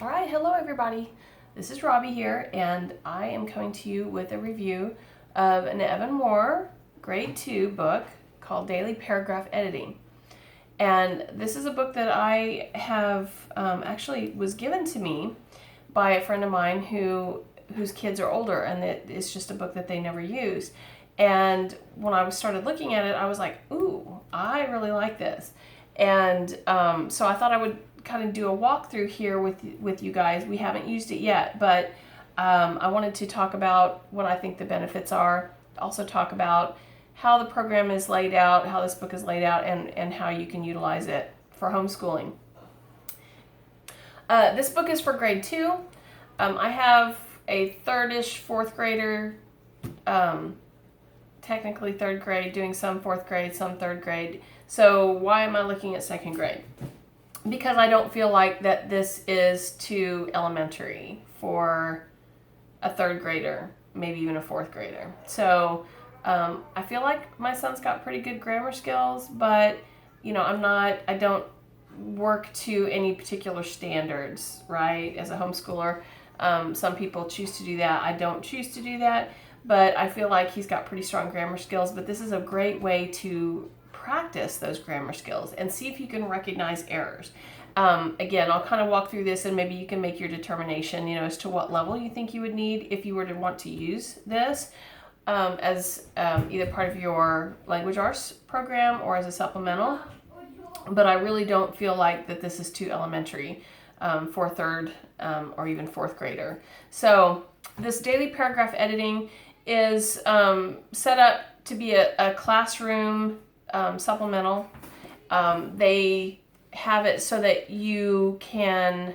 All right, hello everybody. This is Robbie here, and I am coming to you with a review of an Evan Moor grade 2 book called Daily Paragraph Editing. And this is a book that I have actually was given to me by a friend of mine whose kids are older, and it's just a book that they never use. And when I started looking at it, I was like, ooh, I really like this. And so I thought I would kind of do a walkthrough here with you guys. We haven't used it yet, but I wanted to talk about what I think the benefits are. Also talk about how the program is laid out, how this book is laid out, and how you can utilize it for homeschooling. This book is for grade 2. I have a third-ish fourth grader, technically third grade, doing some fourth grade, some third grade. So why am I looking at second grade? Because I don't feel like that this is too elementary for a third grader, maybe even a fourth grader. So I feel like my son's got pretty good grammar skills, but you know, I don't work to any particular standards, right? As a homeschooler, some people choose to do that. I don't choose to do that, but I feel like he's got pretty strong grammar skills. But this is a great way to practice those grammar skills and see if you can recognize errors. Again, I'll kind of walk through this and maybe you can make your determination, as to what level you think you would need if you were to want to use this as either part of your language arts program or as a supplemental. But I really don't feel like that this is too elementary for third or even fourth grader. So this daily paragraph editing is set up to be a classroom supplemental. They have it so that you can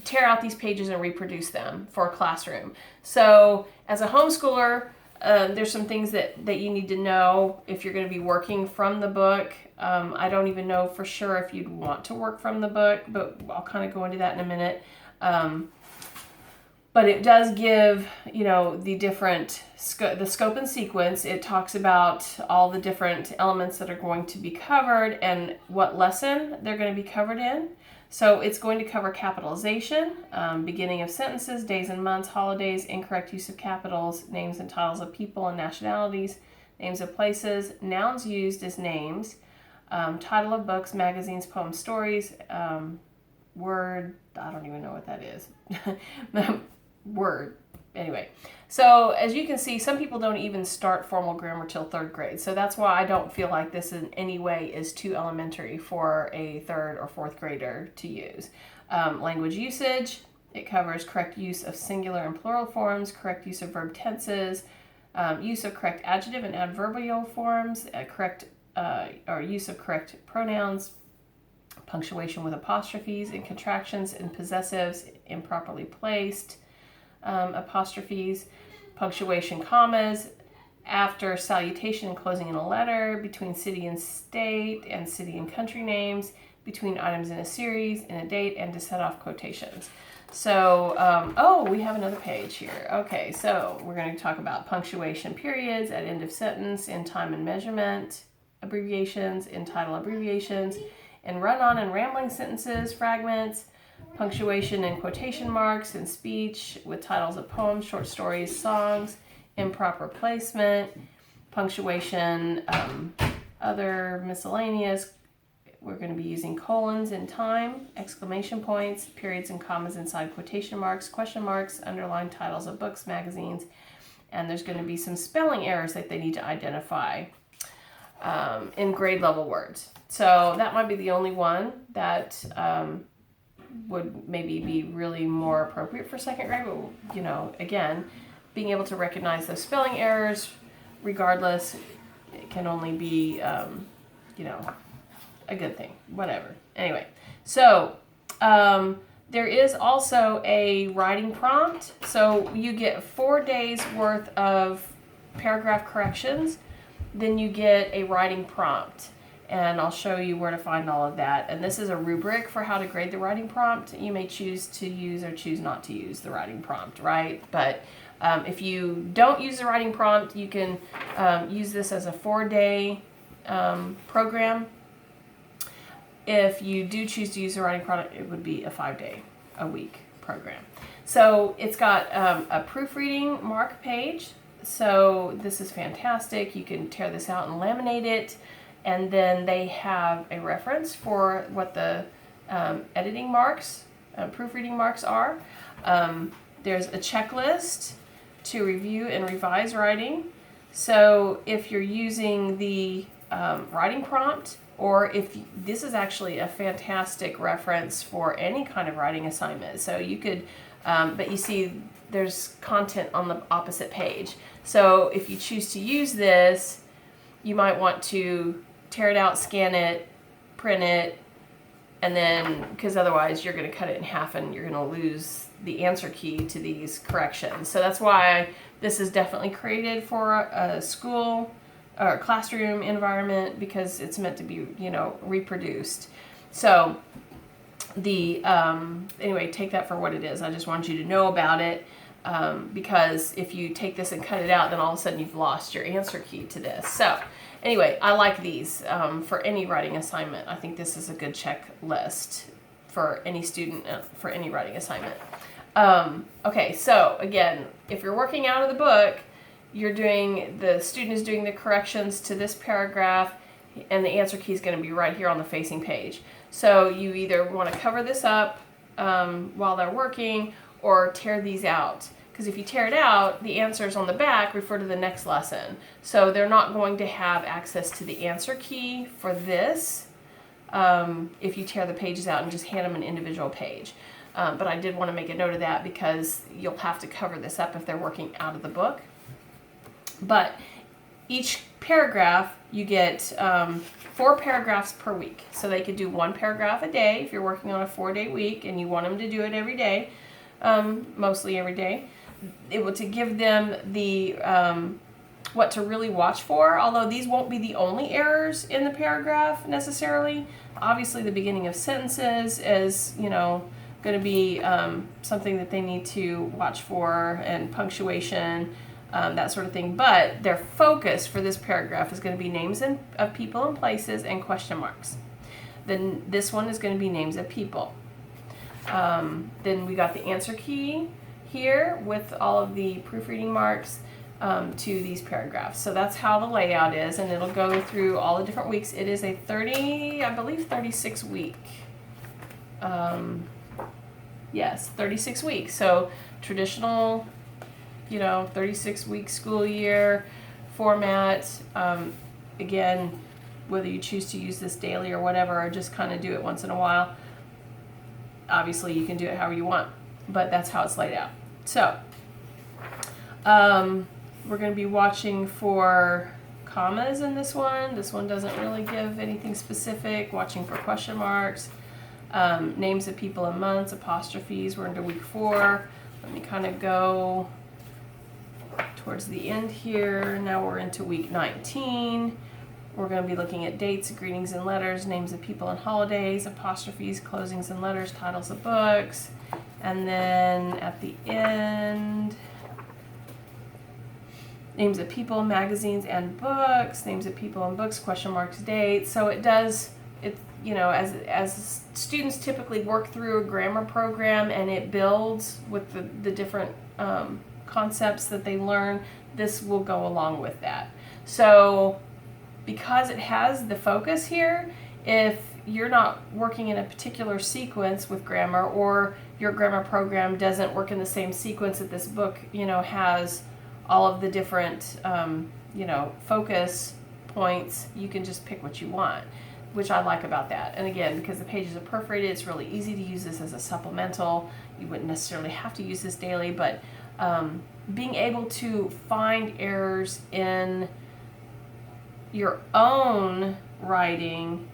tear out these pages and reproduce them for a classroom. So as a homeschooler, there's some things that you need to know if you're going to be working from the book. I don't even know for sure if you'd want to work from the book, but I'll kind of go into that in a minute. But it does give, the different the scope and sequence. It talks about all the different elements that are going to be covered and what lesson they're going to be covered in. So it's going to cover capitalization, beginning of sentences, days and months, holidays, incorrect use of capitals, names and titles of people and nationalities, names of places, nouns used as names, title of books, magazines, poems, stories, word, I don't even know what that is. Word. Anyway, so as you can see, some people don't even start formal grammar till third grade. So that's why I don't feel like this in any way is too elementary for a third or fourth grader to use. Language usage, it covers correct use of singular and plural forms, correct use of verb tenses, use of correct adjective and adverbial forms, correct or use of correct pronouns, punctuation with apostrophes and contractions and possessives improperly placed, apostrophes, punctuation, commas, after salutation and closing in a letter, between city and state and city and country names, between items in a series, in a date, and to set off quotations. So, we have another page here. Okay, so we're going to talk about punctuation, periods, at end of sentence, in time and measurement, abbreviations, in title abbreviations, in run-on and rambling sentences, fragments, punctuation and quotation marks in speech with titles of poems, short stories, songs, improper placement, punctuation, other miscellaneous. We're going to be using colons in time, exclamation points, periods and commas inside quotation marks, question marks, underlined titles of books, magazines, and there's going to be some spelling errors that they need to identify in grade level words. So that might be the only one that would maybe be really more appropriate for second grade, but again, being able to recognize those spelling errors regardless, it can only be a good thing, whatever. Anyway, so there is also a writing prompt. So you get 4 days worth of paragraph corrections, then you get a writing prompt. And I'll show you where to find all of that. And this is a rubric for how to grade the writing prompt. You may choose to use or choose not to use the writing prompt, right? But if you don't use the writing prompt, you can use this as a 4-day program. if you do choose to use the writing product, it would be a 5-day-a-week program. So it's got a proofreading mark page. So this is fantastic. You can tear this out and laminate it. And then they have a reference for what the editing marks, proofreading marks are. There's a checklist to review and revise writing. So if you're using the writing prompt, or if this is actually a fantastic reference for any kind of writing assignment. So you could, but you see there's content on the opposite page. So if you choose to use this, you might want to tear it out, scan it, print it, and then, because otherwise you're going to cut it in half and you're going to lose the answer key to these corrections. So that's why this is definitely created for a school or classroom environment, because it's meant to be, reproduced. So the anyway, take that for what it is. I just want you to know about it, because if you take this and cut it out, then all of a sudden you've lost your answer key to this. So anyway, I like these for any writing assignment. I think this is a good checklist for any student for any writing assignment. Okay, so again, if you're working out of the book, the student is doing the corrections to this paragraph, and the answer key is going to be right here on the facing page. So you either want to cover this up while they're working, or tear these out. Because if you tear it out, the answers on the back refer to the next lesson. So they're not going to have access to the answer key for this if you tear the pages out and just hand them an individual page. But I did want to make a note of that, because you'll have to cover this up if they're working out of the book. But each paragraph, you get 4 paragraphs per week. So they could do 1 paragraph a day if you're working on a 4-day week and you want them to do it every day, mostly every day. It will to give them the what to really watch for, although these won't be the only errors in the paragraph necessarily. Obviously the beginning of sentences is, going to be something that they need to watch for, and punctuation, that sort of thing. But their focus for this paragraph is going to be names of people and places and question marks. Then this one is going to be names of people. Then we got the answer key here with all of the proofreading marks to these paragraphs. So that's how the layout is, and it'll go through all the different weeks. It is a 36 week. Yes, 36 weeks. So traditional, 36-week school year format. Again, whether you choose to use this daily or whatever, or just kind of do it once in a while. Obviously, you can do it however you want, but that's how it's laid out. So, we're going to be watching for commas in this one. This one doesn't really give anything specific. Watching for question marks. Names of people and months, apostrophes. We're into week 4. Let me kind of go towards the end here. Now we're into week 19. We're going to be looking at dates, greetings and letters, names of people and holidays, apostrophes, closings and letters, titles of books. And then at the end, names of people, magazines and books, names of people and books, question marks, dates. So it does, as students typically work through a grammar program and it builds with the different concepts that they learn, this will go along with that. So because it has the focus here, if you're not working in a particular sequence with grammar, or your grammar program doesn't work in the same sequence that this book, has all of the different, focus points, you can just pick what you want, which I like about that. And again, because the pages are perforated, it's really easy to use this as a supplemental. You wouldn't necessarily have to use this daily, but being able to find errors in your own writing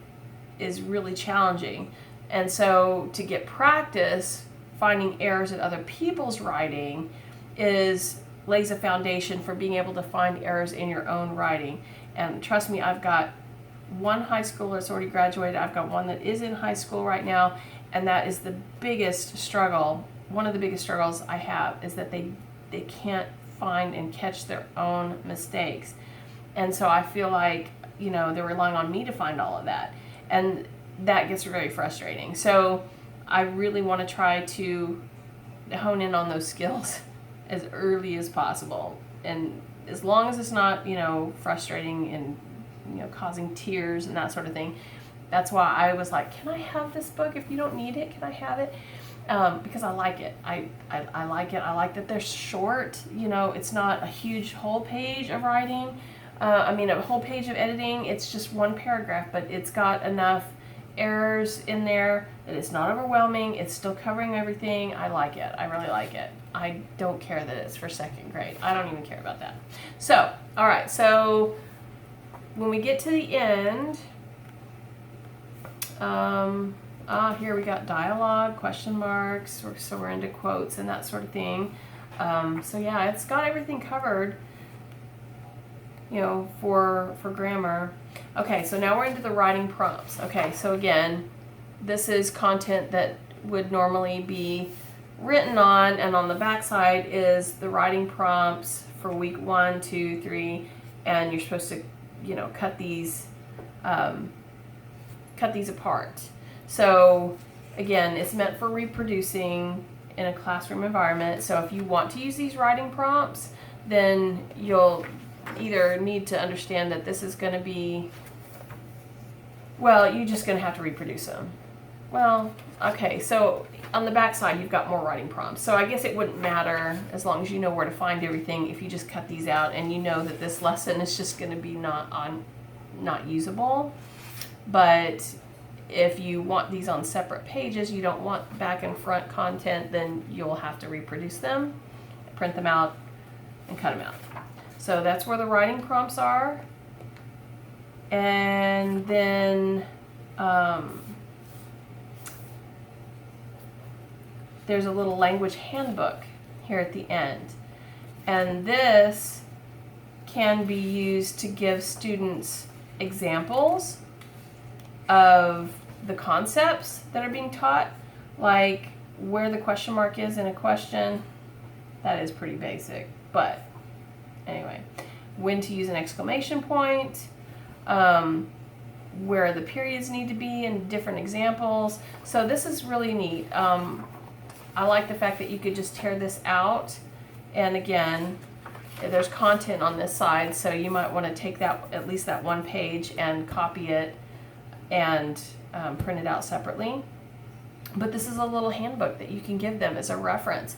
is really challenging. And so to get practice finding errors in other people's writing lays a foundation for being able to find errors in your own writing. And trust me, I've got one high schooler that's already graduated. I've got one that is in high school right now, and that is the biggest struggle. One of the biggest struggles I have is that they can't find and catch their own mistakes. And so I feel like, they're relying on me to find all of that. And that gets very frustrating. So I really want to try to hone in on those skills as early as possible. And as long as it's not, frustrating and, causing tears and that sort of thing. That's why I was like, can I have this book? If you don't need it, can I have it? Because I like it. I like it. I like that they're short. It's not a huge whole page of writing. A whole page of editing. It's just one paragraph, but it's got enough errors in there that it's not overwhelming. It's still covering everything. I like it. I really like it. I don't care that it's for second grade. I don't even care about that. So, all right. So when we get to the end, here we got dialogue, question marks, so we're into quotes and that sort of thing. So yeah, it's got everything covered, for grammar. Okay, so now we're into the writing prompts. Okay, so again, this is content that would normally be written on, and on the back side is the writing prompts for week 1, 2, 3, and you're supposed to, cut these apart. So again, it's meant for reproducing in a classroom environment. So if you want to use these writing prompts, then you'll either need to understand that this is going to be, you're just going to have to reproduce them. Well, okay, so on the back side, you've got more writing prompts. So I guess it wouldn't matter as long as you know where to find everything if you just cut these out and you know that this lesson is just going to be not usable. But if you want these on separate pages, you don't want back and front content, then you'll have to reproduce them, print them out, and cut them out. So that's where the writing prompts are. And then there's a little language handbook here at the end. And this can be used to give students examples of the concepts that are being taught, like where the question mark is in a question. That is pretty basic, but anyway, when to use an exclamation point, where the periods need to be in different examples. So this is really neat. I like the fact that you could just tear this out, and again, there's content on this side, so you might want to take that, at least that one page, and copy it and print it out separately. But this is a little handbook that you can give them as a reference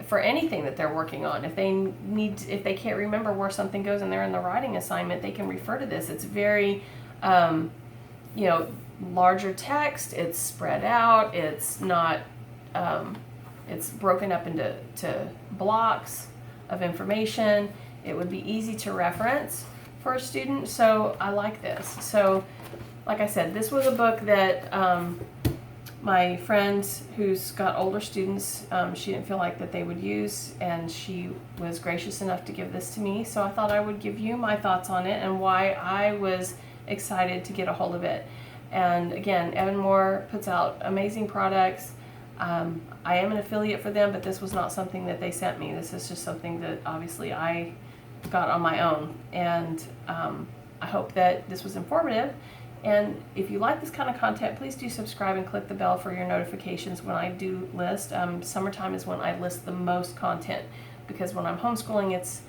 for anything that they're working on. If they can't remember where something goes and they're in the writing assignment, they can refer to this. It's very, larger text. It's spread out. It's not, it's broken up into blocks of information. It would be easy to reference for a student. So I like this. So like I said, this was a book that my friend who's got older students, she didn't feel like that they would use, and she was gracious enough to give this to me. So I thought I would give you my thoughts on it and why I was excited to get a hold of it. And again, Evan Moor puts out amazing products. I am an affiliate for them, but this was not something that they sent me. This is just something that obviously I got on my own. And I hope that this was informative. And if you like this kind of content, please do subscribe and click the bell for your notifications when I do list. Summertime is when I list the most content, because when I'm homeschooling, it's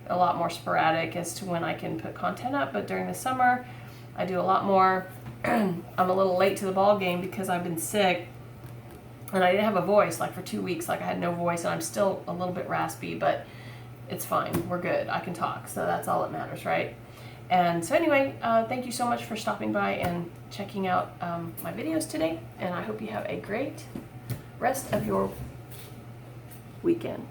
a lot more sporadic as to when I can put content up. But during the summer, I do a lot more. I'm a little late to the ball game because I've been sick and I didn't have a voice like for 2 weeks. Like I had no voice, and I'm still a little bit raspy, but it's fine. We're good. I can talk. So that's all that matters, right? And so anyway, thank you so much for stopping by and checking out my videos today. And I hope you have a great rest of your weekend.